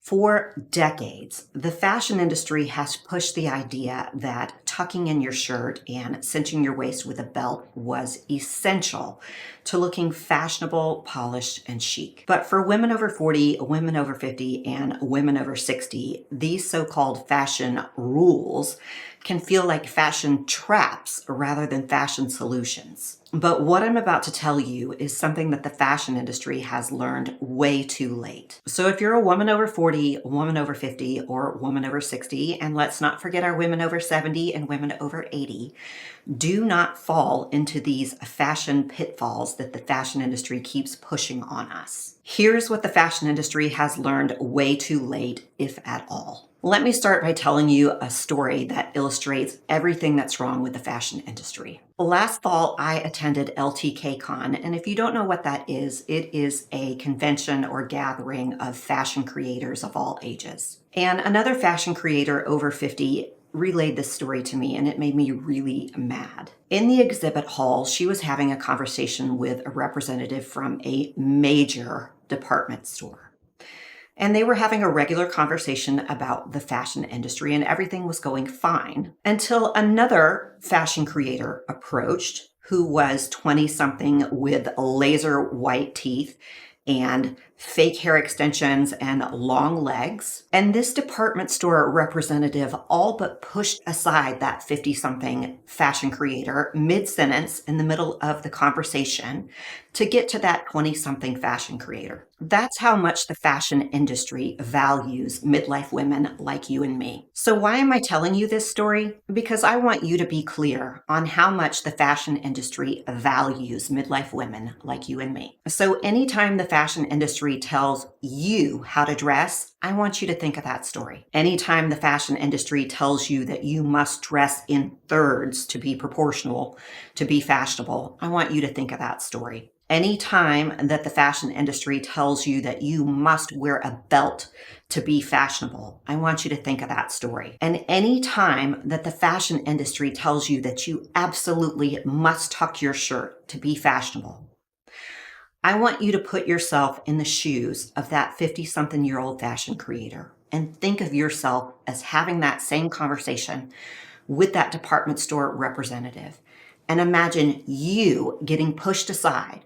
For decades, the fashion industry has pushed the idea that tucking in your shirt and cinching your waist with a belt was essential to looking fashionable, polished, and chic. But for women over 40, women over 50, and women over 60, these so-called fashion rules can feel like fashion traps rather than fashion solutions. But what I'm about to tell you is something that the fashion industry has learned way too late. So if you're a woman over 40, a woman over 50, or a woman over 60, and let's not forget our women over 70 and women over 80, do not fall into these fashion pitfalls that the fashion industry keeps pushing on us. Here's what the fashion industry has learned way too late, if at all. Let me start by telling you a story that illustrates everything that's wrong with the fashion industry. Last fall, I attended LTKCon, and if you don't know what that is, it is a convention or gathering of fashion creators of all ages. And another fashion creator over 50 relayed this story to me, and it made me really mad. In the exhibit hall, she was having a conversation with a representative from a major department store. And they were having a regular conversation about the fashion industry, and everything was going fine until another fashion creator approached who was 20-something with laser white teeth and fake hair extensions and long legs. And this department store representative all but pushed aside that 50-something fashion creator mid-sentence in the middle of the conversation to get to that 20-something fashion creator. That's how much the fashion industry values midlife women like you and me. So why am I telling you this story? Because I want you to be clear on how much the fashion industry values midlife women like you and me. So anytime the fashion industry tells you how to dress, I want you to think of that story. Anytime the fashion industry tells you that you must dress in thirds to be proportional, to be fashionable, I want you to think of that story. Anytime that the fashion industry tells you that you must wear a belt to be fashionable, I want you to think of that story. And anytime that the fashion industry tells you that you absolutely must tuck your shirt to be fashionable, I want you to put yourself in the shoes of that 50-something-year-old fashion creator and think of yourself as having that same conversation with that department store representative. And imagine you getting pushed aside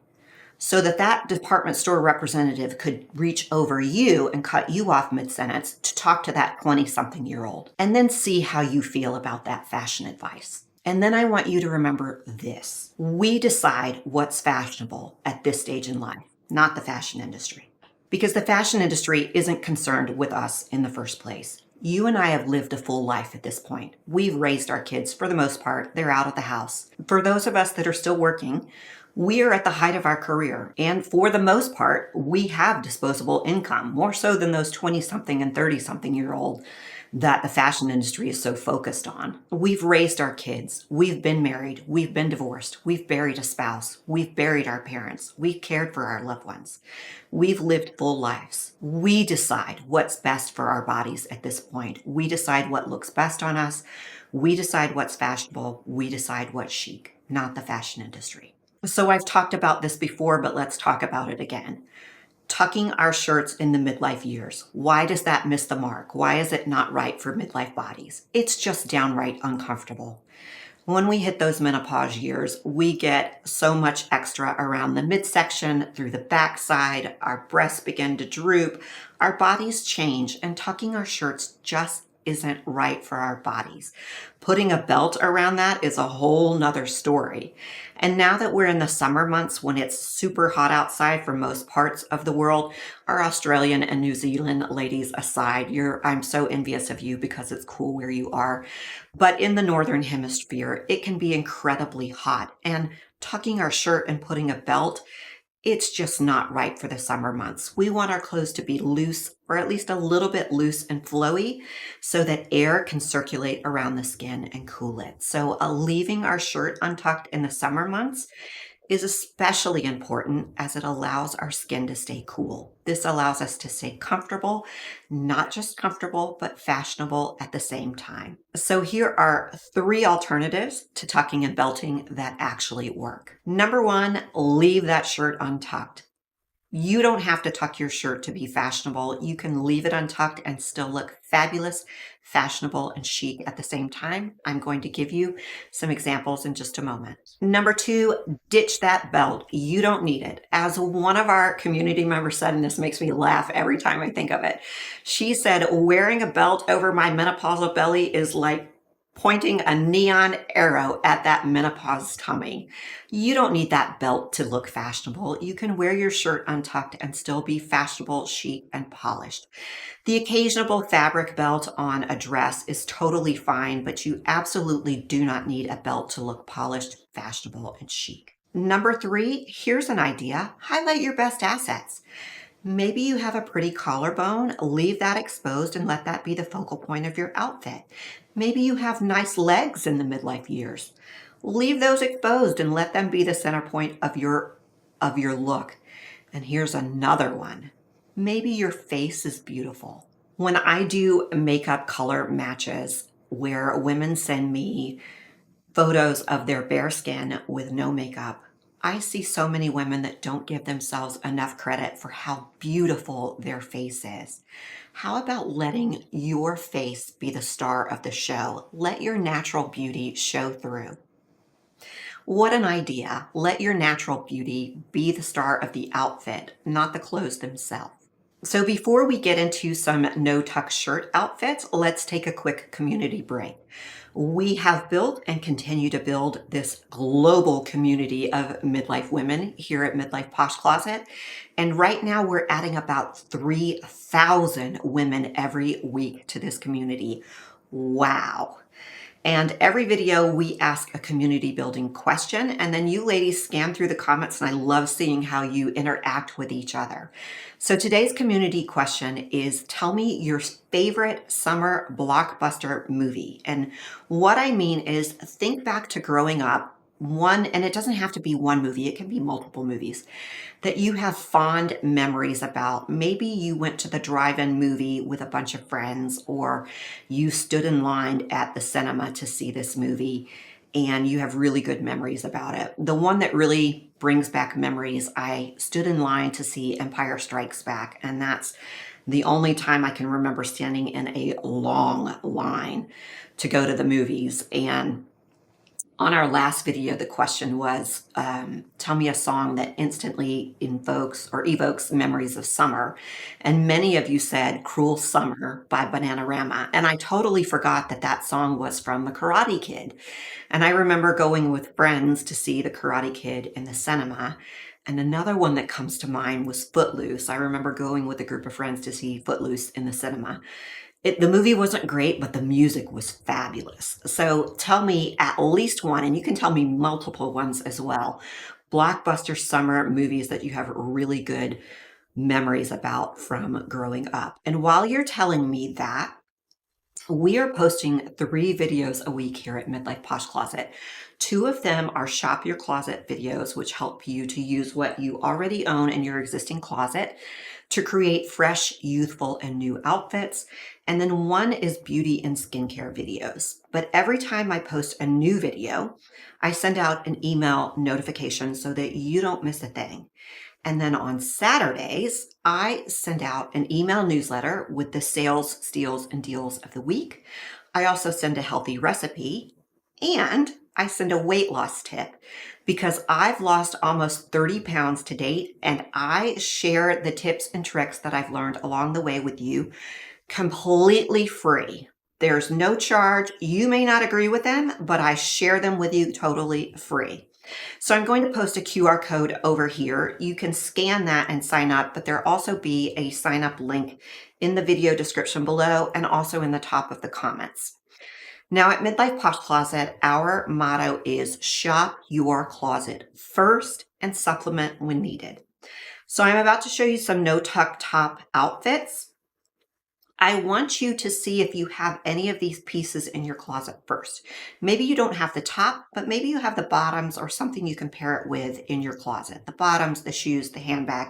so that that department store representative could reach over you and cut you off mid-sentence to talk to that 20-something-year-old, and then see how you feel about that fashion advice. And then I want you to remember this. We decide what's fashionable at this stage in life, not the fashion industry. Because the fashion industry isn't concerned with us in the first place. You and I have lived a full life at this point. We've raised our kids for the most part. They're out of the house. For those of us that are still working, we are at the height of our career. And for the most part, we have disposable income, more so than those 20-something and 30-something-year-old that the fashion industry is so focused on. We've raised our kids. We've been married. We've been divorced. We've buried a spouse. We've buried our parents. We've cared for our loved ones. We've lived full lives. We decide what's best for our bodies at this point. We decide what looks best on us. We decide what's fashionable. We decide what's chic, not the fashion industry. So I've talked about this before, but let's talk about it again. Tucking our shirts in the midlife years. Why does that miss the mark? Why is it not right for midlife bodies? It's just downright uncomfortable. When we hit those menopause years, we get so much extra around the midsection, through the backside, our breasts begin to droop, our bodies change, and tucking our shirts just isn't right for our bodies. Putting a belt around that is a whole nother story. And now that we're in the summer months when it's super hot outside for most parts of the world, our Australian and New Zealand ladies aside, I'm so envious of you because it's cool where you are. But in the Northern Hemisphere, it can be incredibly hot. And tucking our shirt and putting a belt, it's just not right for the summer months. We want our clothes to be loose, or at least a little bit loose and flowy, so that air can circulate around the skin and cool it. So leaving our shirt untucked in the summer months is especially important as it allows our skin to stay cool. This allows us to stay comfortable, not just comfortable, but fashionable at the same time. So here are 3 alternatives to tucking and belting that actually work. Number 1, leave that shirt untucked. You don't have to tuck your shirt to be fashionable. You can leave it untucked and still look fabulous, fashionable, and chic at the same time. I'm going to give you some examples in just a moment. Number two, ditch that belt. You don't need it. As one of our community members said, and this makes me laugh every time I think of it, she said, wearing a belt over my menopausal belly is like pointing a neon arrow at that menopause tummy. You don't need that belt to look fashionable. You can wear your shirt untucked and still be fashionable, chic, and polished. The occasional fabric belt on a dress is totally fine, but you absolutely do not need a belt to look polished, fashionable, and chic. Number three, here's an idea. Highlight your best assets. Maybe you have a pretty collarbone, leave that exposed and let that be the focal point of your outfit. Maybe you have nice legs in the midlife years. Leave those exposed and let them be the center point of your look. And here's another one. Maybe your face is beautiful. When I do makeup color matches where women send me photos of their bare skin with no makeup, I see so many women that don't give themselves enough credit for how beautiful their face is. How about letting your face be the star of the show? Let your natural beauty show through. What an idea. Let your natural beauty be the star of the outfit, not the clothes themselves. So before we get into some no-tuck shirt outfits, let's take a quick community break. We have built and continue to build this global community of midlife women here at Midlife Posh Closet. And right now we're adding about 3,000 women every week to this community. Wow. And every video we ask a community building question, and then you ladies scan through the comments, and I love seeing how you interact with each other. So today's community question is, tell me your favorite summer blockbuster movie. And what I mean is, think back to growing up, and it doesn't have to be one movie, it can be multiple movies that you have fond memories about. Maybe you went to the drive-in movie with a bunch of friends, or you stood in line at the cinema to see this movie and you have really good memories about it. The one that really brings back memories, I stood in line to see Empire Strikes Back, and that's the only time I can remember standing in a long line to go to the movies. And on our last video, the question was, tell me a song that instantly invokes or evokes memories of summer. And many of you said Cruel Summer by Bananarama. And I totally forgot that that song was from The Karate Kid. And I remember going with friends to see The Karate Kid in the cinema. And another one that comes to mind was Footloose. I remember going with a group of friends to see Footloose in the cinema. The movie wasn't great, but the music was fabulous. So tell me at least one, and you can tell me multiple ones as well, blockbuster summer movies that you have really good memories about from growing up. And while you're telling me that, we are posting 3 videos a week here at Midlife Posh Closet. 2 of them are Shop Your Closet videos, which help you to use what you already own in your existing closet to create fresh, youthful, and new outfits. And then 1 is beauty and skincare videos. But every time I post a new video, I send out an email notification so that you don't miss a thing. And then on Saturdays, I send out an email newsletter with the sales, steals, and deals of the week. I also send a healthy recipe, and I send a weight loss tip because I've lost almost 30 pounds to date, and I share the tips and tricks that I've learned along the way with you completely free. There's no charge. You may not agree with them, but I share them with you totally free. So I'm going to post a QR code over here. You can scan that and sign up, but there'll also be a sign up link in the video description below and also in the top of the comments. Now at Midlife Posh Closet, our motto is shop your closet first and supplement when needed. So I'm about to show you some no-tuck top outfits. I want you to see if you have any of these pieces in your closet first. Maybe you don't have the top, but maybe you have the bottoms or something you can pair it with in your closet. The bottoms, the shoes, the handbag.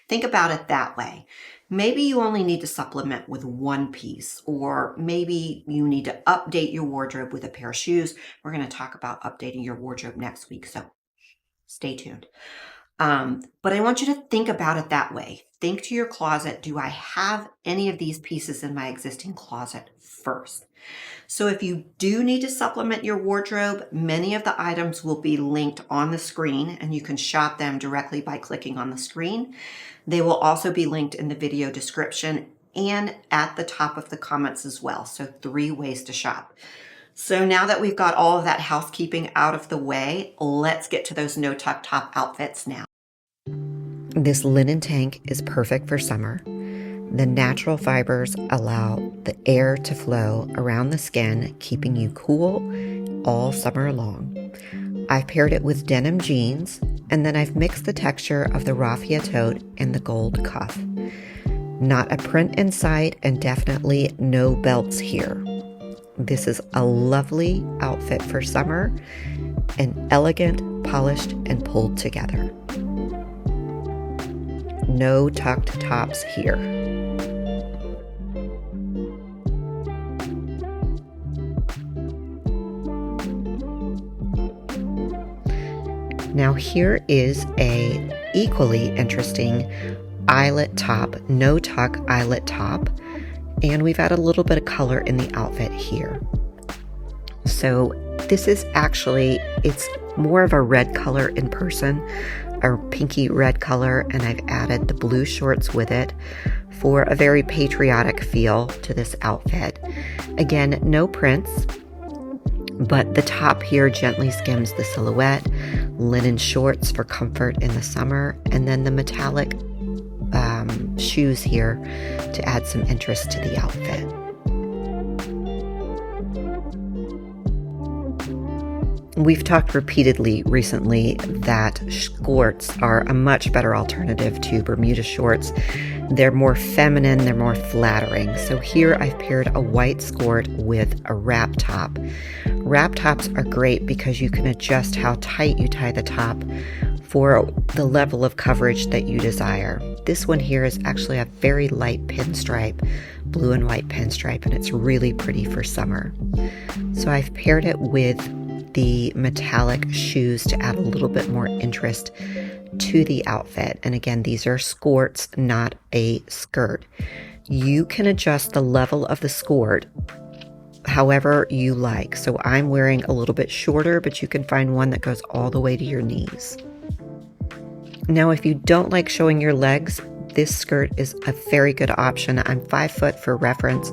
Think about it that way. Maybe you only need to supplement with 1 piece, or maybe you need to update your wardrobe with a pair of shoes. We're going to talk about updating your wardrobe next week, so stay tuned. But I want you to think about it that way. Think to your closet, do I have any of these pieces in my existing closet first? So if you do need to supplement your wardrobe, many of the items will be linked on the screen and you can shop them directly by clicking on the screen. They will also be linked in the video description and at the top of the comments as well. So 3 ways to shop. So now that we've got all of that housekeeping out of the way, let's get to those no-tuck top outfits now. This linen tank is perfect for summer. The natural fibers allow the air to flow around the skin, keeping you cool all summer long. I've paired it with denim jeans, and then I've mixed the texture of the raffia tote and the gold cuff. Not a print in sight, and definitely no belts here. This is a lovely outfit for summer, and elegant, polished, and pulled together. No tucked tops here. Now here is a equally interesting eyelet top, no tuck eyelet top, and we've added a little bit of color in the outfit here. So this is actually, it's more of a red color in person, a pinky red color, and I've added the blue shorts with it for a very patriotic feel to this outfit. Again, no prints, but the top here gently skims the silhouette, linen shorts for comfort in the summer, and then the metallic shoes here to add some interest to the outfit. We've talked repeatedly recently that skirts are a much better alternative to Bermuda shorts. They're more feminine, they're more flattering. So here I've paired a white skirt with a wrap top. Wrap tops are great because you can adjust how tight you tie the top for the level of coverage that you desire. This one here is actually a very light pinstripe, blue and white pinstripe, and it's really pretty for summer. So I've paired it with the metallic shoes to add a little bit more interest to the outfit. And again, these are skirts, not a skirt. You can adjust the level of the skirt however you like. So I'm wearing a little bit shorter, but you can find one that goes all the way to your knees. Now, if you don't like showing your legs, this skirt is a very good option. I'm 5 foot for reference.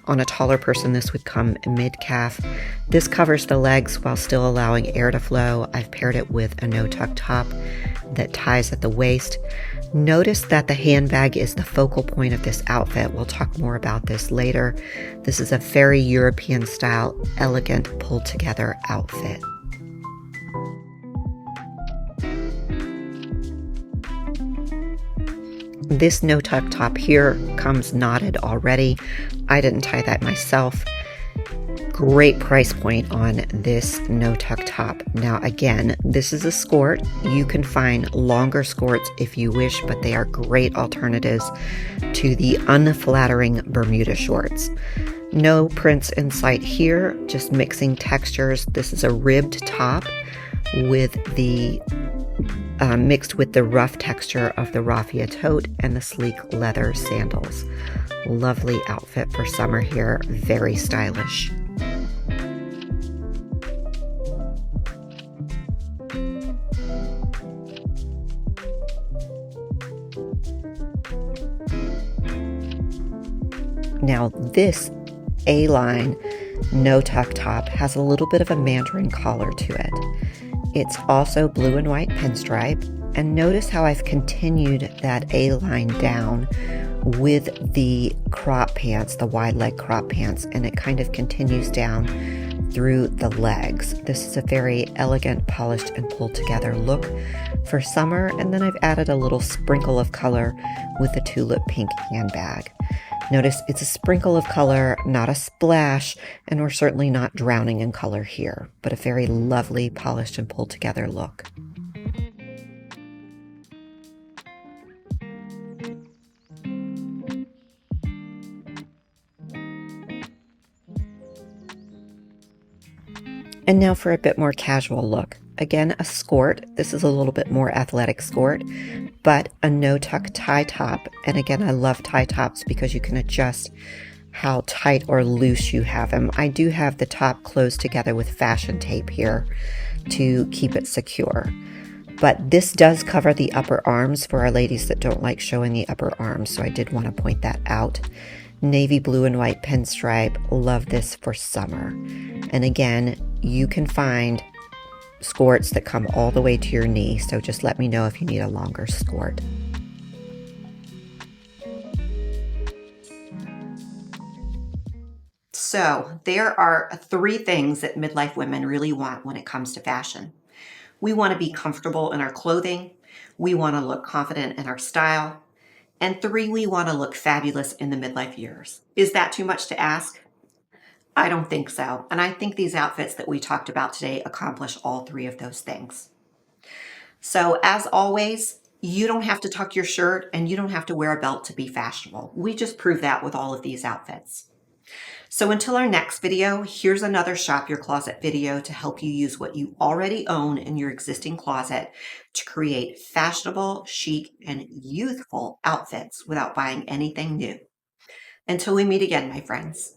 On a taller person, this would come mid-calf. This covers the legs while still allowing air to flow. I've paired it with a no-tuck top that ties at the waist. Notice that the handbag is the focal point of this outfit. We'll talk more about this later. This is a very European-style, elegant, pulled-together outfit. This no-tuck top here comes knotted already. I didn't tie that myself. Great price point on this no-tuck top. Now again, this is a skirt. You can find longer skirts if you wish, but they are great alternatives to the unflattering Bermuda shorts. No prints in sight here, just mixing textures. This is a ribbed top with the mixed with the rough texture of the raffia tote and the sleek leather sandals. Lovely outfit for summer here, very stylish. Now this A-line no-tuck top has a little bit of a mandarin collar to it. It's also blue and white pinstripe, and notice how I've continued that A-line down with the crop pants, the wide leg crop pants, and it kind of continues down through the legs. This is a very elegant, polished, and pulled together look for summer, and then I've added a little sprinkle of color with the tulip pink handbag. Notice it's a sprinkle of color, not a splash, and we're certainly not drowning in color here, but a very lovely, polished, and pulled together look. And now for a bit more casual look. again, a skirt. This is a little bit more athletic skirt, but a no-tuck tie top. And again, I love tie tops because you can adjust how tight or loose you have them. I do have the top closed together with fashion tape here to keep it secure. But this does cover the upper arms for our ladies that don't like showing the upper arms, so I did want to point that out. Navy blue and white pinstripe. Love this for summer. And again, you can find skirts that come all the way to your knee, so just let me know if you need a longer skirt. So there are 3 things that midlife women really want when it comes to fashion. We want to be comfortable in our clothing. We want to look confident in our style. And 3, we want to look fabulous in the midlife years. Is that too much to ask? I don't think so. And I think these outfits that we talked about today accomplish all 3 of those things. So as always, you don't have to tuck your shirt and you don't have to wear a belt to be fashionable. We just proved that with all of these outfits. So until our next video, here's another Shop Your Closet video to help you use what you already own in your existing closet to create fashionable, chic, and youthful outfits without buying anything new. Until we meet again, my friends.